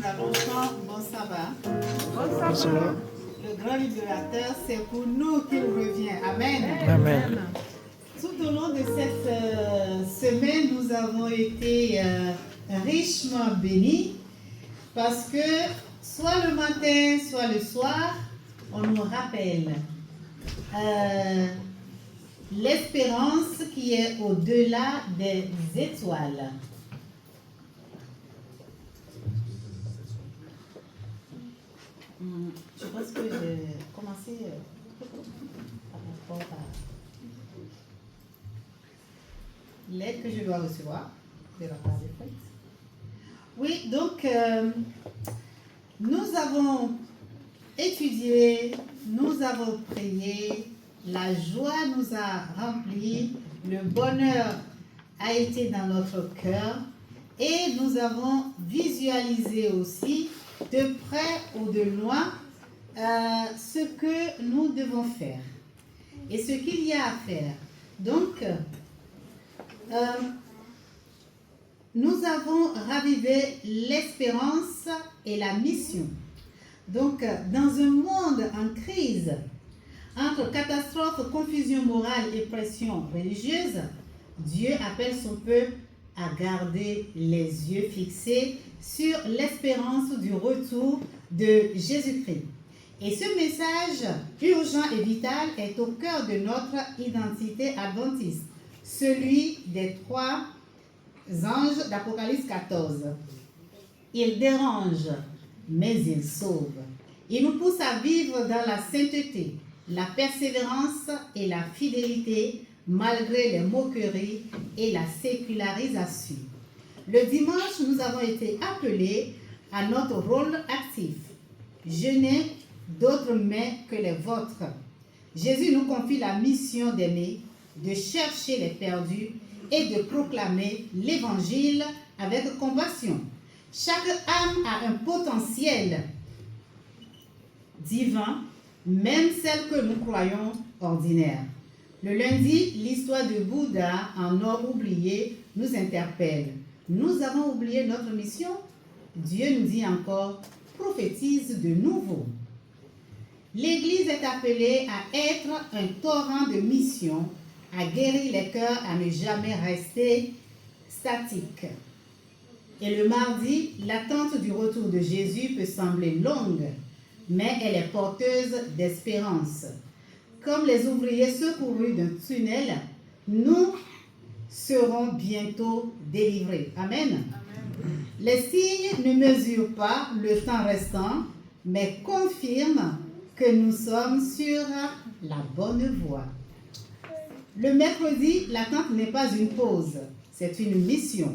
nous allons chanter Bon Sabbat. Bon sabbat. Le grand libérateur, c'est pour nous qu'il revient. Amen. Amen. Tout au long de cette semaine, nous avons été richement bénis parce que soit le matin, soit le soir, on nous rappelle l'espérance qui est au-delà des étoiles. Je pense que j'ai commencé par rapport à l'aide que je dois recevoir de la part des frères. Oui, donc nous avons étudié, nous avons prié, la joie nous a remplis, le bonheur a été dans notre cœur et nous avons visualisé aussi de près ou de loin ce que nous devons faire et ce qu'il y a à faire. Donc, nous avons ravivé l'espérance et la mission. Donc, dans un monde en crise, entre catastrophe, confusion morale et pression religieuse, Dieu appelle son peuple à garder les yeux fixés sur l'espérance du retour de Jésus-Christ. Et ce message urgent et vital est au cœur de notre identité adventiste, celui des 3 anges d'Apocalypse 14. Il dérange, mais il sauve. Il nous pousse à vivre dans la sainteté, la persévérance et la fidélité malgré les moqueries et la sécularisation. Le dimanche, nous avons été appelés à notre rôle actif. Jeûner d'autres mains que les vôtres. Jésus nous confie la mission d'aimer, de chercher les perdus et de proclamer l'évangile avec compassion. Chaque âme a un potentiel divin, même celle que nous croyons ordinaire. Le lundi, l'histoire de Bouddha en or oublié nous interpelle. Nous avons oublié notre mission. Dieu nous dit encore, prophétise de nouveau. L'Église est appelée à être un torrent de mission, à guérir les cœurs, à ne jamais rester statiques. Et le mardi, l'attente du retour de Jésus peut sembler longue, mais elle est porteuse d'espérance. Comme les ouvriers secourus d'un tunnel, nous serons bientôt délivrés. Amen. Les signes ne mesurent pas le temps restant, mais confirment que nous sommes sur la bonne voie. Le mercredi, l'attente n'est pas une pause, c'est une mission.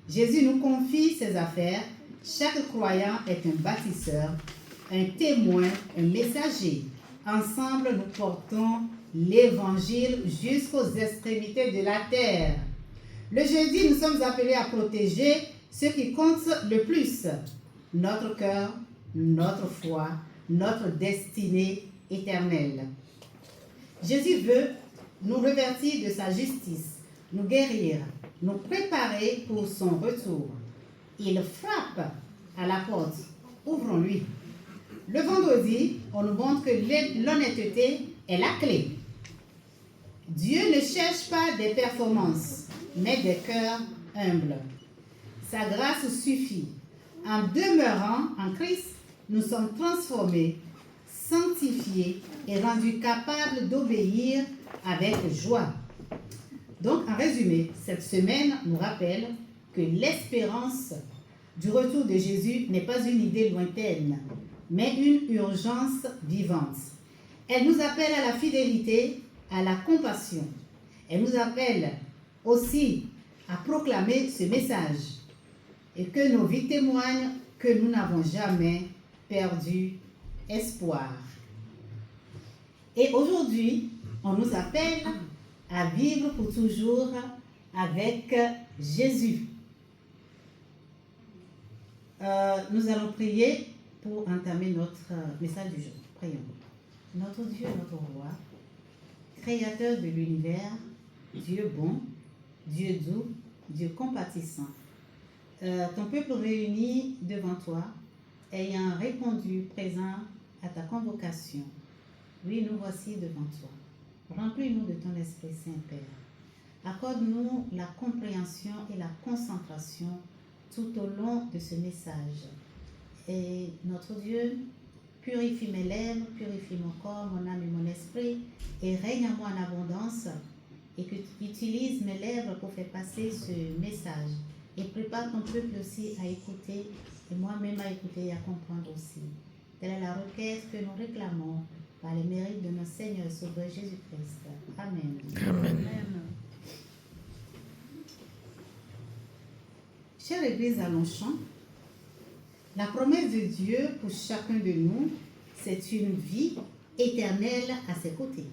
Jésus nous confie ses affaires. Chaque croyant est un bâtisseur, un témoin, un messager. Ensemble, nous portons l'évangile jusqu'aux extrémités de la terre. Le jeudi, nous sommes appelés à protéger ce qui compte le plus, notre cœur, notre foi, notre destinée éternelle. Jésus veut nous revêtir de sa justice, nous guérir, nous préparer pour son retour. Il frappe à la porte. Ouvrons-lui. Le vendredi, on nous montre que l'honnêteté est la clé. Dieu ne cherche pas des performances, mais des cœurs humbles. Sa grâce suffit. En demeurant en Christ, nous sommes transformés, sanctifiés et rendus capables d'obéir avec joie. Donc, en résumé, cette semaine nous rappelle que l'espérance du retour de Jésus n'est pas une idée lointaine, mais une urgence vivante. Elle nous appelle à la fidélité, à la compassion. Elle nous appelle aussi à proclamer ce message et que nos vies témoignent que nous n'avons jamais perdu espoir. Et aujourd'hui, on nous appelle à vivre pour toujours avec Jésus. Nous allons prier pour entamer notre message du jour. Prions. Notre Dieu, notre roi, créateur de l'univers, Dieu bon, Dieu doux, Dieu compatissant. ton peuple réuni devant toi, ayant répondu présent à ta convocation. Oui, nous voici devant toi. Remplis-nous de ton Esprit Saint, Père. Accorde-nous la compréhension et la concentration tout au long de ce message. Et notre Dieu, purifie mes lèvres, purifie mon corps, mon âme et mon esprit, et règne en moi en abondance, et que tu utilises mes lèvres pour faire passer ce message. Et prépare ton peuple aussi à écouter, et moi-même à écouter et à comprendre aussi. Telle est la requête que nous réclamons par les mérites de notre Seigneur et Sauveur Jésus-Christ. Amen. Amen. Chère Église à Longchamp, la promesse de Dieu pour chacun de nous, c'est une vie éternelle à ses côtés.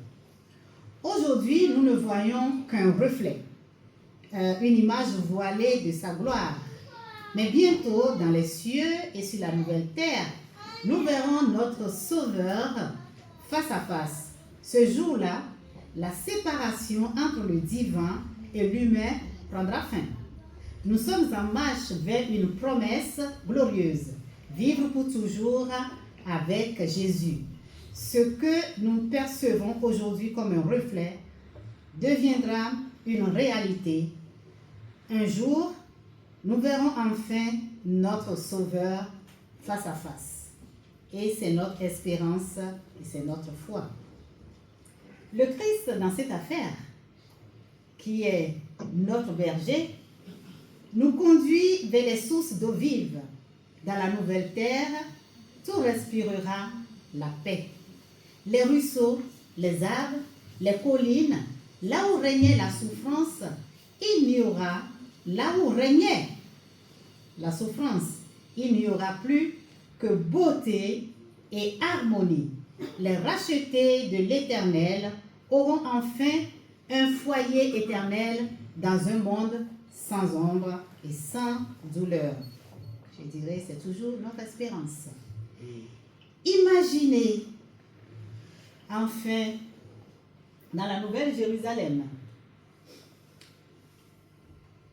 Aujourd'hui, nous ne voyons qu'un reflet, une image voilée de sa gloire. Mais bientôt, dans les cieux et sur la nouvelle terre, nous verrons notre Sauveur face à face. Ce jour-là, la séparation entre le divin et l'humain prendra fin. Nous sommes en marche vers une promesse glorieuse, vivre pour toujours avec Jésus. Ce que nous percevons aujourd'hui comme un reflet deviendra une réalité. Un jour, nous verrons enfin notre Sauveur face à face. Et c'est notre espérance et c'est notre foi. Le Christ, dans cette affaire, qui est notre berger, nous conduit vers les sources d'eau vive. Dans la nouvelle terre, tout respirera la paix. Les ruisseaux, les arbres, les collines, là où régnait la souffrance, il n'y aura, là où régnait la souffrance, il n'y aura plus que beauté et harmonie. Les rachetés de l'Éternel auront enfin un foyer éternel dans un monde sans ombre et sans douleur. Je dirais, c'est toujours notre espérance. Imaginez enfin dans la Nouvelle Jérusalem.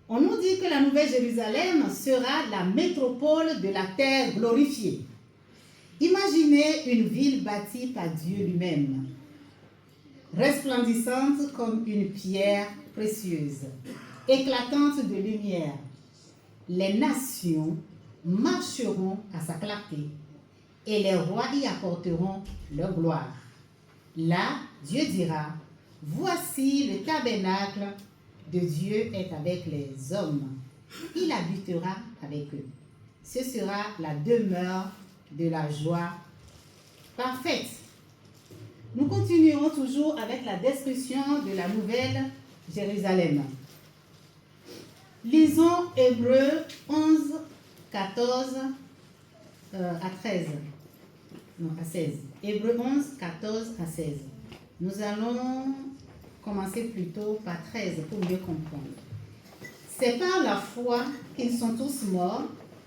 On nous dit que la Nouvelle Jérusalem sera la métropole de la terre glorifiée. Imaginez une ville bâtie par Dieu lui-même, resplendissante comme une pierre précieuse, éclatante de lumière. Les nations marcheront à sa clarté et les rois y apporteront leur gloire. Là, Dieu dira, voici le tabernacle de Dieu est avec les hommes. Il habitera avec eux. Ce sera la demeure de la joie parfaite. Nous continuerons toujours avec la description de la Nouvelle Jérusalem. Lisons Hébreux 11, 14 à 13. Non, à 16. Hébreux 11, 14 à 16. Nous allons commencer plutôt par 13 pour mieux comprendre. C'est par la foi qu'ils sont tous morts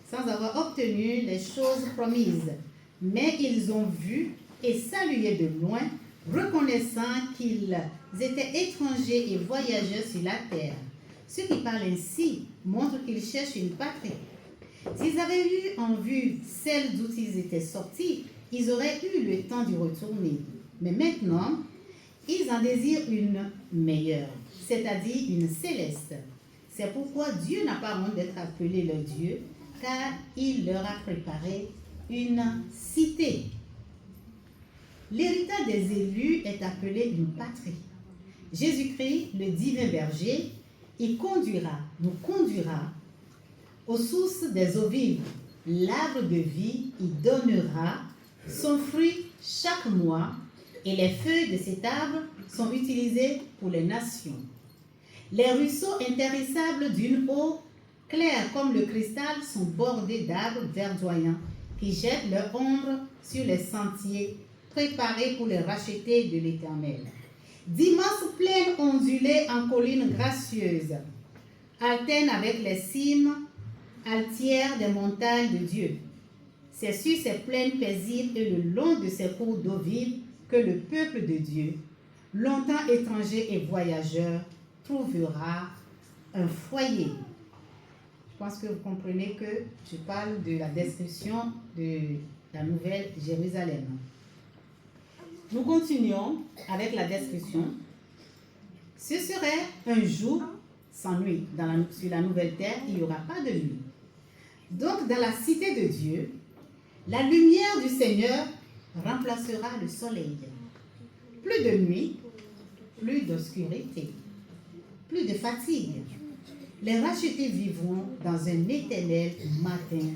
sans avoir obtenu les choses promises, mais ils ont vu et salué de loin, reconnaissant qu'ils étaient étrangers et voyageurs sur la terre. Ceux qui parlent ainsi montrent qu'ils cherchent une patrie. S'ils avaient eu en vue celle d'où ils étaient sortis, ils auraient eu le temps d'y retourner. Mais maintenant, ils en désirent une meilleure, c'est-à-dire une céleste. C'est pourquoi Dieu n'a pas honte d'être appelé leur Dieu, car il leur a préparé une cité. L'héritage des élus est appelé une patrie. Jésus-Christ, le divin berger, nous conduira aux sources des eaux vives. L'arbre de vie y donnera son fruit chaque mois et les feuilles de cet arbre sont utilisées pour les nations. Les ruisseaux intarissables d'une eau claire comme le cristal sont bordés d'arbres verdoyants qui jettent leur ombre sur les sentiers préparés pour les rachetés de l'Éternel. D'immenses plaines ondulées en collines gracieuses alternent avec les cimes altières des montagnes de Dieu. C'est sur ces plaines paisibles et le long de ces cours d'eau vive que le peuple de Dieu, longtemps étranger et voyageur, trouvera un foyer. pense que vous comprenez que je parle de la description de la Nouvelle Jérusalem. Nous continuons avec la description. Ce serait un jour sans nuit. Sur la nouvelle terre, il n'y aura pas de nuit. Donc, dans la cité de Dieu, la lumière du Seigneur remplacera le soleil. Plus de nuit, plus d'obscurité, plus de fatigue. Les rachetés vivront dans un éternel matin,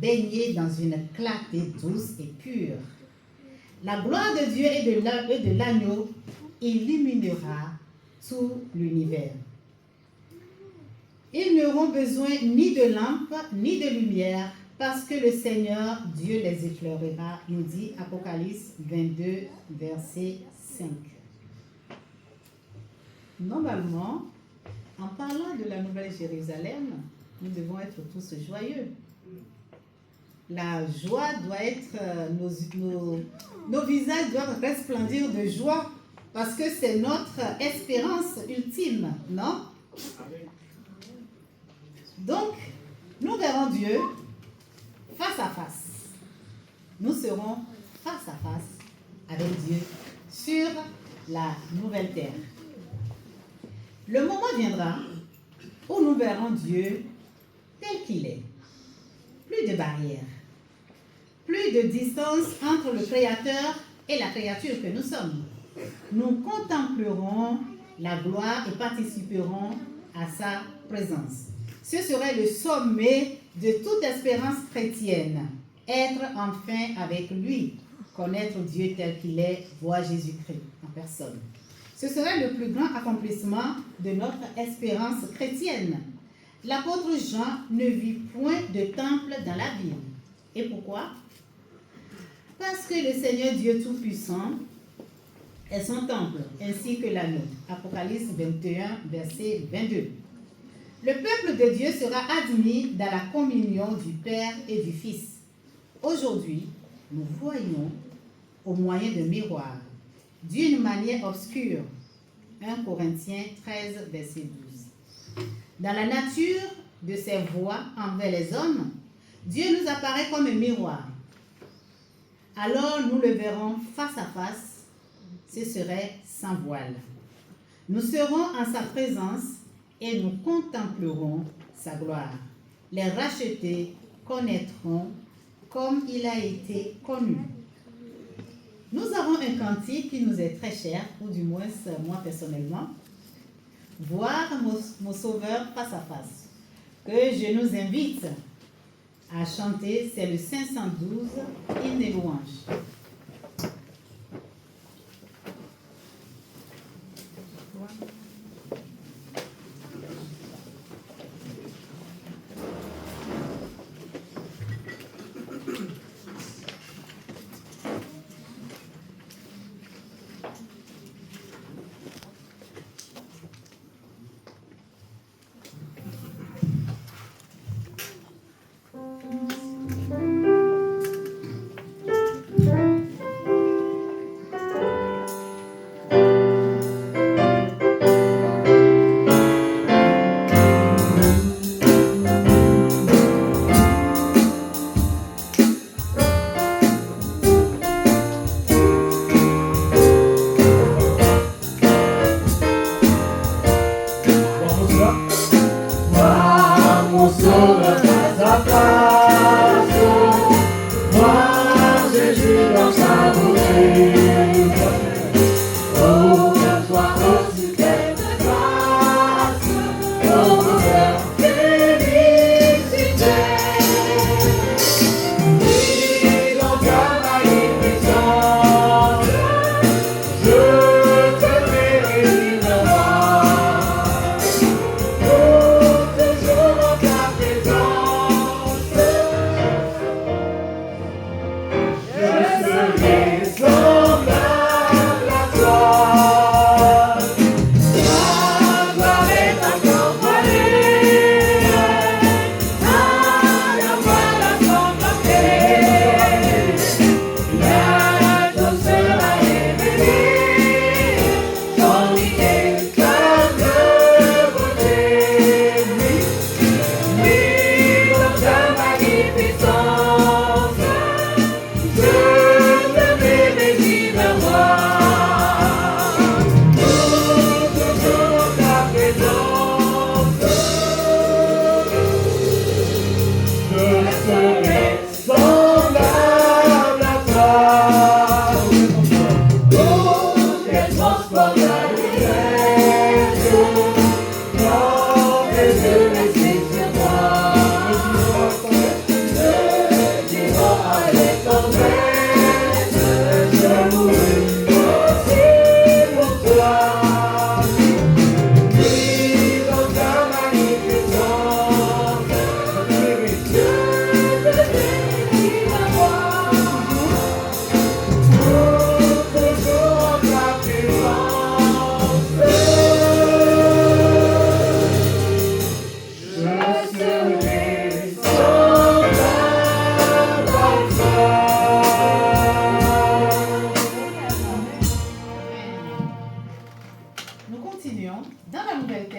baignés dans une clarté douce et pure. La gloire de Dieu et de l'agneau illuminera tout l'univers. Ils n'auront besoin ni de lampe ni de lumière, parce que le Seigneur Dieu les éclairera, nous dit Apocalypse 22, verset 5. Normalement, en parlant de la Nouvelle Jérusalem, nous devons être tous joyeux. La joie doit être, nos visages doivent resplendir de joie, parce que c'est notre espérance ultime, non? Donc, nous verrons Dieu face à face. Nous serons face à face avec Dieu sur la nouvelle terre. Le moment viendra où nous verrons Dieu tel qu'il est. Plus de barrières, plus de distance entre le Créateur et la créature que nous sommes. Nous contemplerons la gloire et participerons à sa présence. Ce serait le sommet de toute espérance chrétienne. Être enfin avec lui, connaître Dieu tel qu'il est, voir Jésus-Christ en personne. Ce serait le plus grand accomplissement de notre espérance chrétienne. L'apôtre Jean ne vit point de temple dans la ville. Et pourquoi? Parce que le Seigneur Dieu Tout-Puissant est son temple, ainsi que l'agneau. Apocalypse 21, verset 22. Le peuple de Dieu sera admis dans la communion du Père et du Fils. Aujourd'hui, nous voyons au moyen de miroirs, d'une manière obscure. 1 Corinthiens 13, verset 12. Dans la nature de ses voies envers les hommes, Dieu nous apparaît comme un miroir. Alors nous le verrons face à face, ce serait sans voile. Nous serons en sa présence et nous contemplerons sa gloire. Les rachetés connaîtront comme il a été connu. Nous avons un cantique qui nous est très cher, ou du moins moi personnellement, voir mon Sauveur face à face, que je nous invite à chanter, c'est le 512, hymne et louange.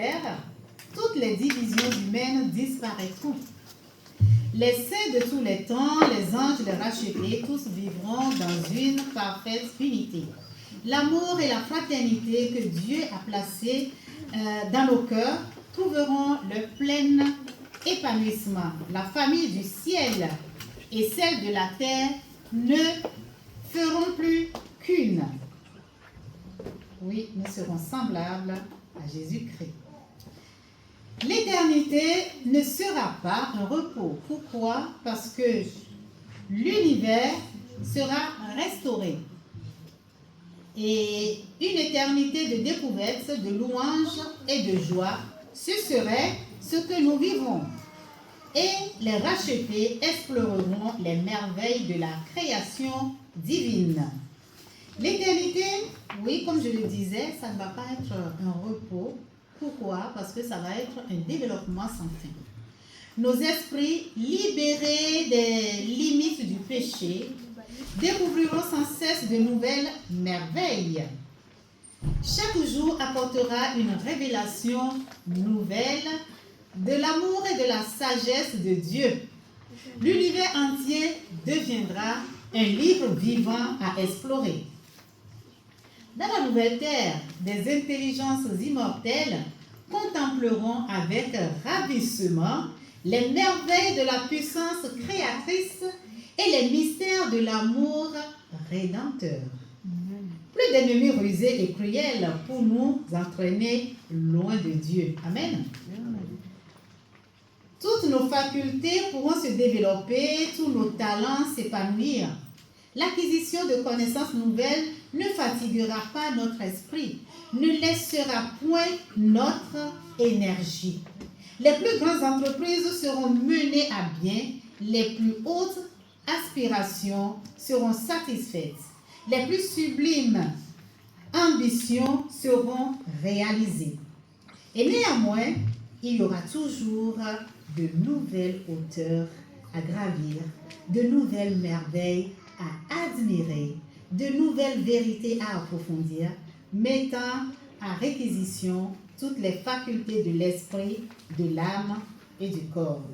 l'univers, toutes les divisions humaines disparaîtront. Les saints de tous les temps, les anges, les rachetés, tous vivront dans une parfaite unité. L'amour et la fraternité que Dieu a placés dans nos cœurs trouveront le plein épanouissement. La famille du ciel et celle de la terre ne feront plus qu'une. Oui, nous serons semblables à Jésus-Christ. L'éternité ne sera pas un repos. Pourquoi? Parce que l'univers sera restauré. Et une éternité de découverte, de louange et de joie, ce serait ce que nous vivrons. Et les rachetés exploreront les merveilles de la création divine. L'éternité, oui, comme je le disais, ça ne va pas être un repos. Pourquoi? Parce que ça va être un développement sans fin. Nos esprits, libérés des limites du péché, découvriront sans cesse de nouvelles merveilles. Chaque jour apportera une révélation nouvelle de l'amour et de la sagesse de Dieu. L'univers entier deviendra un livre vivant à explorer. Dans la nouvelle terre, des intelligences immortelles contempleront avec ravissement les merveilles de la puissance créatrice et les mystères de l'amour rédempteur. Plus d'ennemis rusés et cruels pour nous entraîner loin de Dieu. Amen. Toutes nos facultés pourront se développer, tous nos talents s'épanouir. L'acquisition de connaissances nouvelles ne fatiguera pas notre esprit, ne laissera point notre énergie. Les plus grandes entreprises seront menées à bien, les plus hautes aspirations seront satisfaites, les plus sublimes ambitions seront réalisées. Et néanmoins, il y aura toujours de nouvelles hauteurs à gravir, de nouvelles merveilles à admirer, de nouvelles vérités à approfondir, mettant à réquisition toutes les facultés de l'esprit, de l'âme et du corps.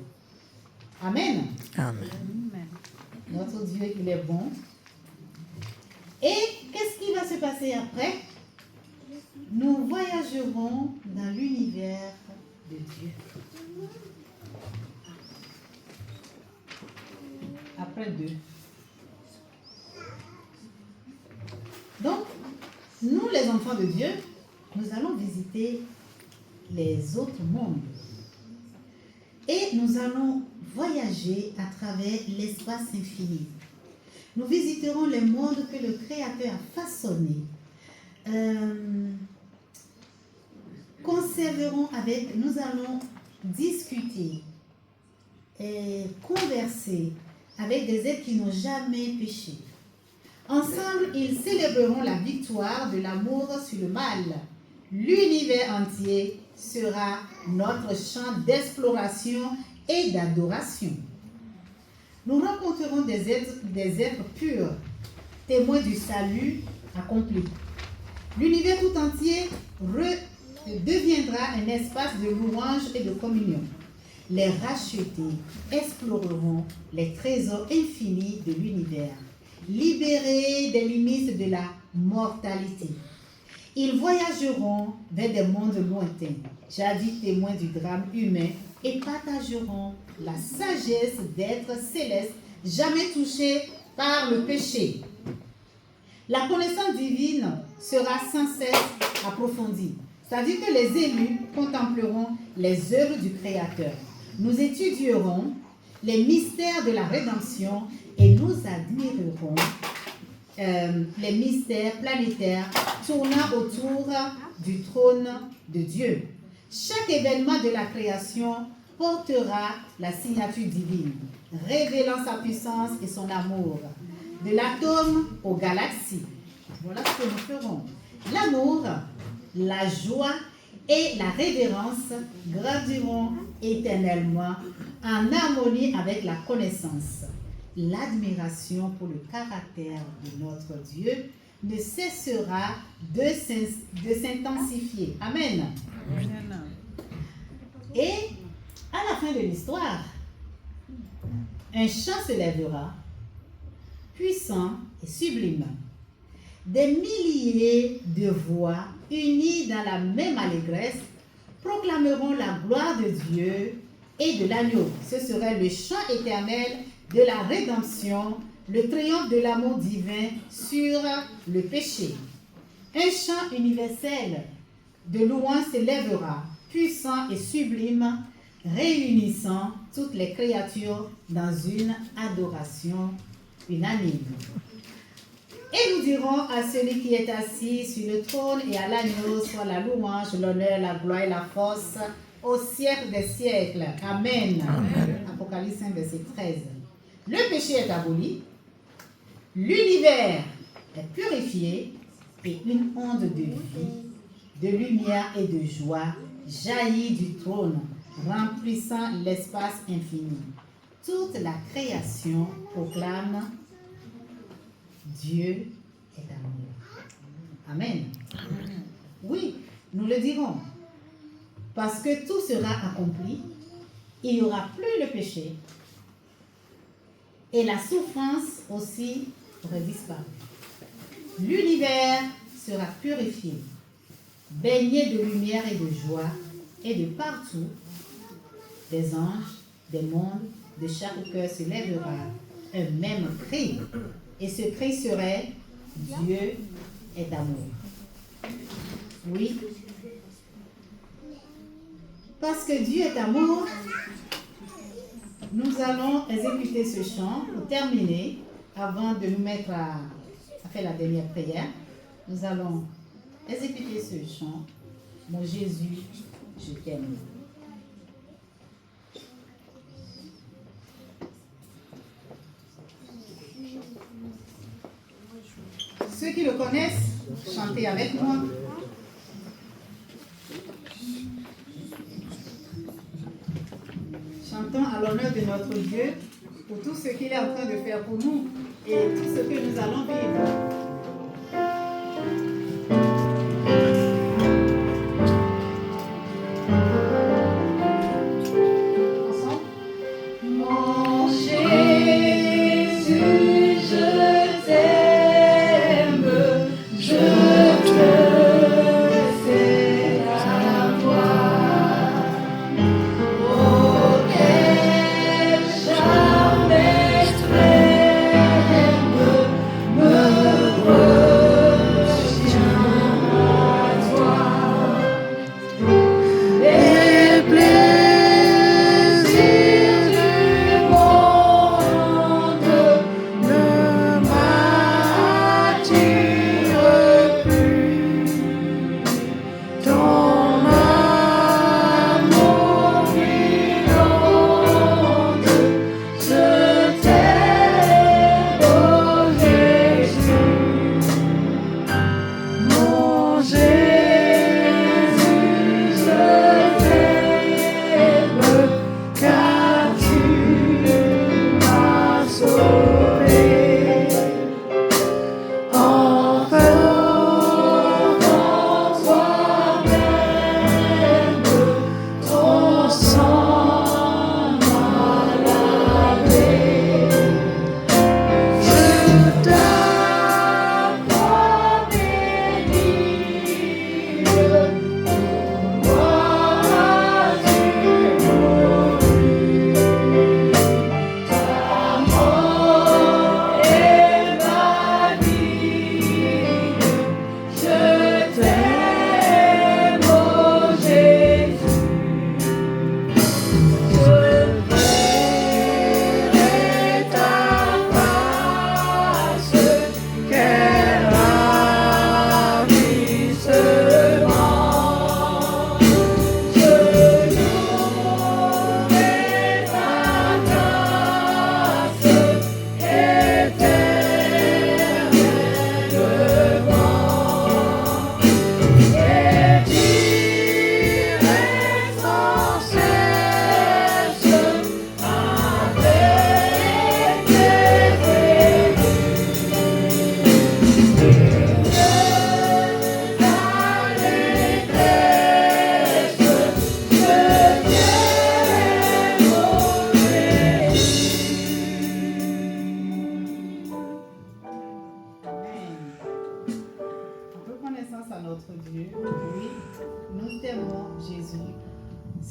Amen. Amen. Notre Dieu, il est bon. Et qu'est-ce qui va se passer après? Nous voyagerons dans l'univers de Dieu. Après 2. Donc, nous les enfants de Dieu, nous allons visiter les autres mondes. Et nous allons voyager à travers l'espace infini. Nous visiterons les mondes que le Créateur a façonnés. Nous allons discuter et converser avec des êtres qui n'ont jamais péché. Ensemble, ils célébreront la victoire de l'amour sur le mal. L'univers entier sera notre champ d'exploration et d'adoration. Nous rencontrerons des êtres purs, témoins du salut accompli. L'univers tout entier deviendra un espace de louange et de communion. Les rachetés exploreront les trésors infinis de l'univers, libérés des limites de la mortalité. Ils voyageront vers des mondes lointains, jadis témoins du drame humain, et partageront la sagesse d'êtres célestes jamais touchés par le péché. La connaissance divine sera sans cesse approfondie. C'est-à-dire que les élus contempleront les œuvres du Créateur. Nous étudierons les mystères de la rédemption et nous admirerons les mystères planétaires tournant autour du trône de Dieu. Chaque événement de la création portera la signature divine, révélant sa puissance et son amour. De l'atome aux galaxies. Voilà ce que nous ferons. L'amour, la joie et la révérence grandiront éternellement en harmonie avec la connaissance. L'admiration pour le caractère de notre Dieu ne cessera de s'intensifier. Amen. Et à la fin de l'histoire, un chant se lèvera, puissant et sublime. Des milliers de voix unies dans la même allégresse proclameront la gloire de Dieu et de l'agneau. Ce serait le chant éternel de la rédemption, le triomphe de l'amour divin sur le péché. Un chant universel de louange s'élèvera, puissant et sublime, réunissant toutes les créatures dans une adoration unanime. Et nous dirons à celui qui est assis sur le trône et à l'agneau soit la louange, l'honneur, la gloire et la force au siècle des siècles. Amen. Amen. Apocalypse 5, verset 13. Le péché est aboli, l'univers est purifié et une onde de vie, de lumière et de joie jaillit du trône, remplissant l'espace infini. Toute la création proclame Dieu est amour. Amen. Amen. Oui, nous le dirons. Parce que tout sera accompli, il n'y aura plus le péché et la souffrance aussi aurait disparu. L'univers sera purifié, baigné de lumière et de joie, et de partout, des anges, des mondes, de chaque cœur se lèvera un même cri. Et ce cri serait Dieu est amour. Oui. Parce que Dieu est amour, nous allons exécuter ce chant pour terminer, avant de nous mettre à faire la dernière prière. Nous allons exécuter ce chant. Mon Jésus, je t'aime. Ceux qui le connaissent, chantez avec moi. Chantons à l'honneur de notre Dieu pour tout ce qu'il est en train de faire pour nous et tout ce que nous allons vivre. Me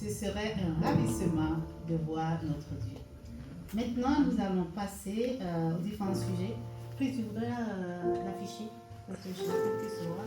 ce serait un ravissement de voir notre Dieu. Maintenant, nous allons passer aux différents sujets. Puis tu voudrais l'afficher pour que chacun puisse voir.